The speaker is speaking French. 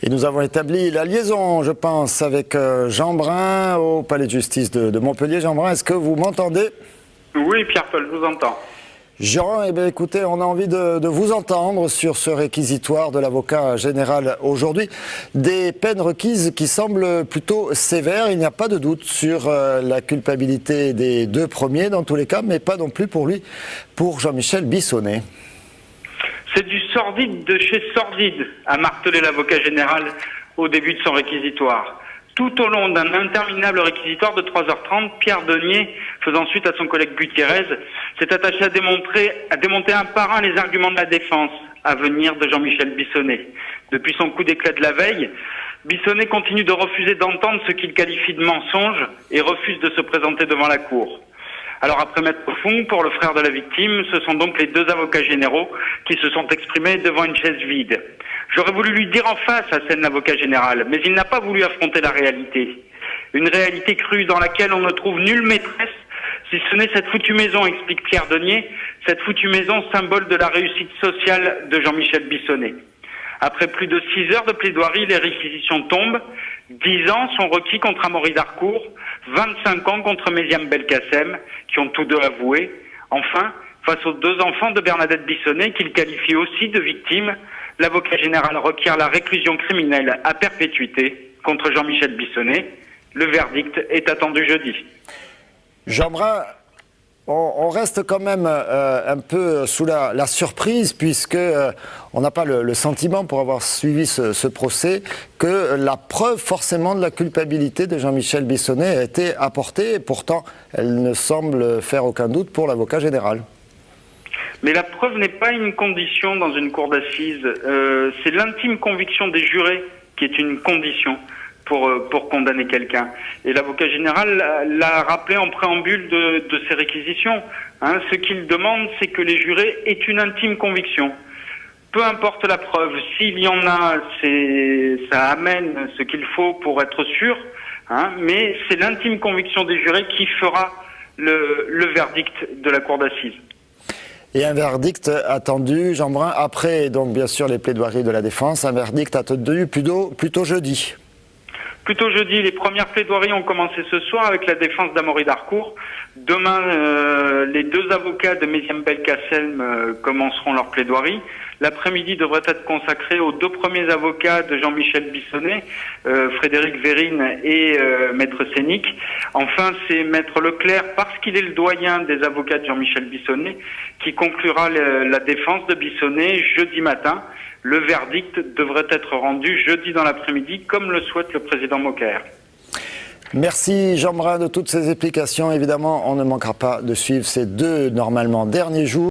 Et nous avons établi la liaison, je pense, avec Jean Brun au Palais de Justice de Montpellier. Jean Brun, est-ce que vous m'entendez? Oui, Pierre-Paul, je vous entends. Jean, eh bien, écoutez, on a envie de vous entendre sur ce réquisitoire de l'avocat général aujourd'hui. Des peines requises qui semblent plutôt sévères. Il n'y a pas de doute sur la culpabilité des deux premiers dans tous les cas, mais pas non plus pour lui, pour Jean-Michel Bissonnette. C'est du sordide de chez sordide, a martelé l'avocat général au début de son réquisitoire. Tout au long d'un interminable réquisitoire de 3h30, Pierre Denier, faisant suite à son collègue Gutiérrez, s'est attaché à démonter un par un les arguments de la défense à venir de Jean-Michel Bissonnette. Depuis son coup d'éclat de la veille, Bissonnette continue de refuser d'entendre ce qu'il qualifie de mensonge et refuse de se présenter devant la cour. Alors après Maître Fung, pour le frère de la victime, ce sont donc les deux avocats généraux qui se sont exprimés devant une chaise vide. J'aurais voulu lui dire en face, assène l'avocat général, mais il n'a pas voulu affronter la réalité. Une réalité crue dans laquelle on ne trouve nulle maîtresse, si ce n'est cette foutue maison, explique Pierre Denier, cette foutue maison symbole de la réussite sociale de Jean-Michel Bissonnette. Après plus de 6 heures de plaidoirie, les réquisitions tombent. 10 ans sont requis contre Amaury Darcourt, 25 ans contre Méziam Belkacem, qui ont tous deux avoué. Enfin, face aux deux enfants de Bernadette Bissonnette, qu'il qualifie aussi de victimes, l'avocat général requiert la réclusion criminelle à perpétuité contre Jean-Michel Bissonnette. Le verdict est attendu jeudi. Jean Brun, on reste quand même un peu sous la surprise, puisque on n'a pas le sentiment, pour avoir suivi ce procès, que la preuve forcément de la culpabilité de Jean-Michel Bissonnette a été apportée, et pourtant elle ne semble faire aucun doute pour l'avocat général. Mais la preuve n'est pas une condition dans une cour d'assises, c'est l'intime conviction des jurés qui est une condition pour condamner quelqu'un. Et l'avocat général l'a rappelé en préambule de ces réquisitions. Ce qu'il demande, c'est que les jurés aient une intime conviction. Peu importe la preuve, s'il y en a, ça amène ce qu'il faut pour être sûr, mais c'est l'intime conviction des jurés qui fera le verdict de la cour d'assises. Et un verdict attendu, Jean Brun, après donc bien sûr les plaidoiries de la défense, un verdict attendu plutôt jeudi. Plutôt jeudi, les premières plaidoiries ont commencé ce soir avec la défense d'Amaury Darcourt. Demain, les deux avocats de Méziam Belkacem commenceront leur plaidoirie. L'après-midi devrait être consacré aux deux premiers avocats de Jean-Michel Bissonnette, Frédéric Vérine et Maître Sénic. Enfin, c'est Maître Leclerc, parce qu'il est le doyen des avocats de Jean-Michel Bissonnette, qui conclura la défense de Bissonnette jeudi matin. Le verdict devrait être rendu jeudi dans l'après-midi, comme le souhaite le président Moquer. Merci Jean Brun de toutes ces explications. Évidemment, on ne manquera pas de suivre ces deux, normalement, derniers jours.